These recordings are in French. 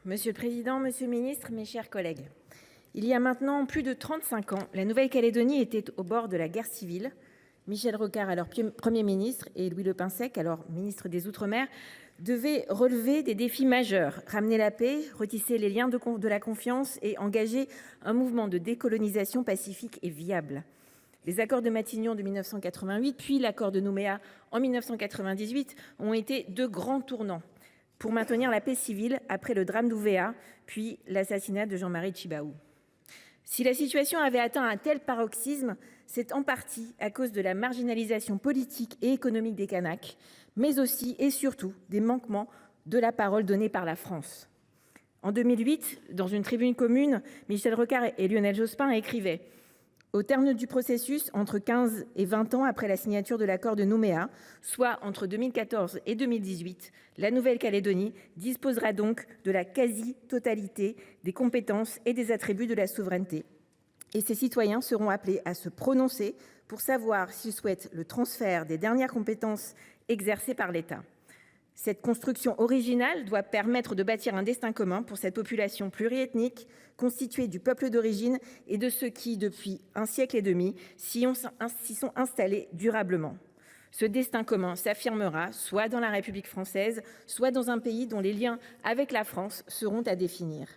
Monsieur le président, monsieur le ministre, mes chers collègues, il y a maintenant plus de 35 ans, la Nouvelle Calédonie était au bord de la guerre civile. Michel Rocard, alors Premier ministre, et Louis Le Pensec, alors ministre des Outre mer, devaient relever des défis majeurs: ramener la paix, retisser les liens de la confiance et engager un mouvement de décolonisation pacifique et viable. Les accords de Matignon de 1988, puis l'accord de Nouméa en 1998 ont été deux grands tournants pour maintenir la paix civile après le drame d'Ouvéa, puis l'assassinat de Jean-Marie Tjibaou. Si la situation avait atteint un tel paroxysme, c'est en partie à cause de la marginalisation politique et économique des Kanaks, mais aussi et surtout des manquements de la parole donnée par la France. En 2008, dans une tribune commune, Michel Rocard et Lionel Jospin écrivaient: au terme du processus, entre 15 et 20 ans après la signature de l'accord de Nouméa, soit entre 2014 et 2018, la Nouvelle-Calédonie disposera donc de la quasi-totalité des compétences et des attributs de la souveraineté. Et ses citoyens seront appelés à se prononcer pour savoir s'ils souhaitent le transfert des dernières compétences exercées par l'État. Cette construction originale doit permettre de bâtir un destin commun pour cette population pluriethnique constituée du peuple d'origine et de ceux qui, depuis un siècle et demi, s'y sont installés durablement. Ce destin commun s'affirmera soit dans la République française, soit dans un pays dont les liens avec la France seront à définir.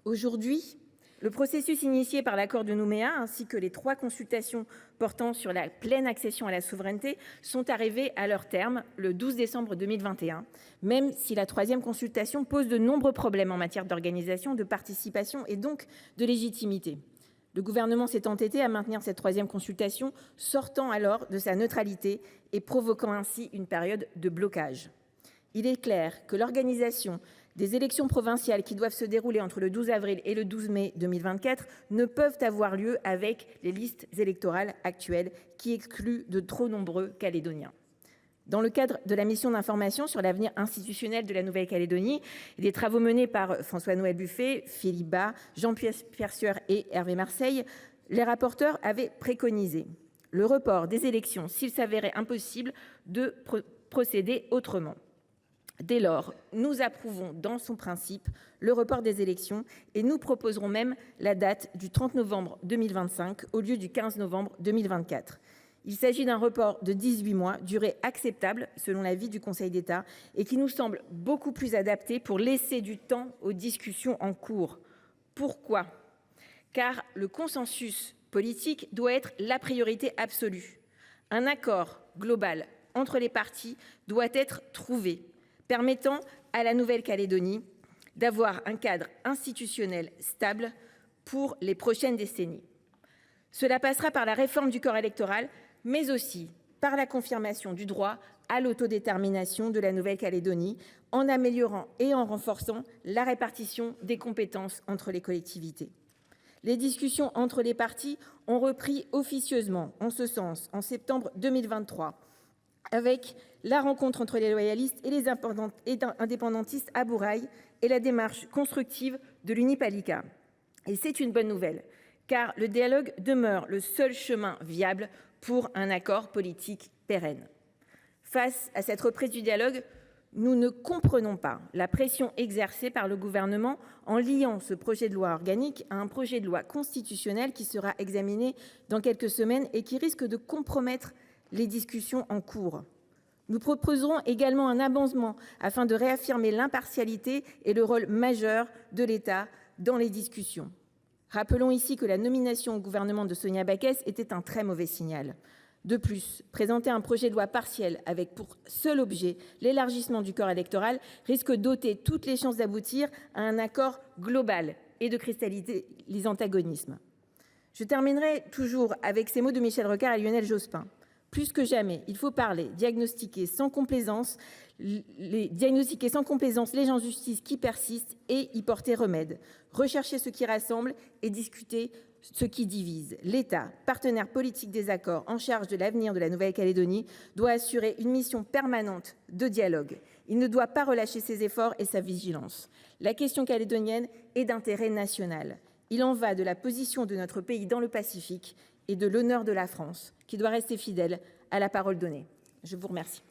Aujourd'hui, le processus initié par l'accord de Nouméa ainsi que les 3 consultations portant sur la pleine accession à la souveraineté sont arrivés à leur terme le 12 décembre 2021, même si la 3e consultation pose de nombreux problèmes en matière d'organisation, de participation et donc de légitimité. Le gouvernement s'est entêté à maintenir cette 3e consultation, sortant alors de sa neutralité et provoquant ainsi une période de blocage. Il est clair que l'organisation des élections provinciales qui doivent se dérouler entre le 12 avril et le 12 mai 2024 ne peuvent avoir lieu avec les listes électorales actuelles qui excluent de trop nombreux Calédoniens. Dans le cadre de la mission d'information sur l'avenir institutionnel de la Nouvelle-Calédonie et des travaux menés par François-Noël Buffet, Philippe Bas, Jean-Pierre Sueur et Hervé Marseille, les rapporteurs avaient préconisé le report des élections s'il s'avérait impossible de procéder autrement. Dès lors, nous approuvons dans son principe le report des élections et nous proposerons même la date du 30 novembre 2025 au lieu du 15 novembre 2024. Il s'agit d'un report de 18 mois, durée acceptable selon l'avis du Conseil d'État et qui nous semble beaucoup plus adapté pour laisser du temps aux discussions en cours. Pourquoi ? Car le consensus politique doit être la priorité absolue. Un accord global entre les parties doit être trouvé, permettant à la Nouvelle-Calédonie d'avoir un cadre institutionnel stable pour les prochaines décennies. Cela passera par la réforme du corps électoral, mais aussi par la confirmation du droit à l'autodétermination de la Nouvelle-Calédonie, en améliorant et en renforçant la répartition des compétences entre les collectivités. Les discussions entre les parties ont repris officieusement en ce sens en septembre 2023, avec la rencontre entre les loyalistes et les indépendantistes à Bourail et la démarche constructive de l'Unipalika. Et c'est une bonne nouvelle, car le dialogue demeure le seul chemin viable pour un accord politique pérenne. Face à cette reprise du dialogue, nous ne comprenons pas la pression exercée par le gouvernement en liant ce projet de loi organique à un projet de loi constitutionnel qui sera examiné dans quelques semaines et qui risque de compromettre les discussions en cours. Nous proposerons également un amendement afin de réaffirmer l'impartialité et le rôle majeur de l'État dans les discussions. Rappelons ici que la nomination au gouvernement de Sonia Backès était un très mauvais signal. De plus, présenter un projet de loi partiel avec pour seul objet l'élargissement du corps électoral risque d'ôter toutes les chances d'aboutir à un accord global et de cristalliser les antagonismes. Je terminerai toujours avec ces mots de Michel Rocard et Lionel Jospin. Plus que jamais, il faut parler, diagnostiquer sans complaisance les injustices qui persistent et y porter remède. Rechercher ce qui rassemble et discuter ce qui divise. L'État, partenaire politique des accords en charge de l'avenir de la Nouvelle-Calédonie, doit assurer une mission permanente de dialogue. Il ne doit pas relâcher ses efforts et sa vigilance. La question calédonienne est d'intérêt national. Il en va de la position de notre pays dans le Pacifique et de l'honneur de la France, qui doit rester fidèle à la parole donnée. Je vous remercie.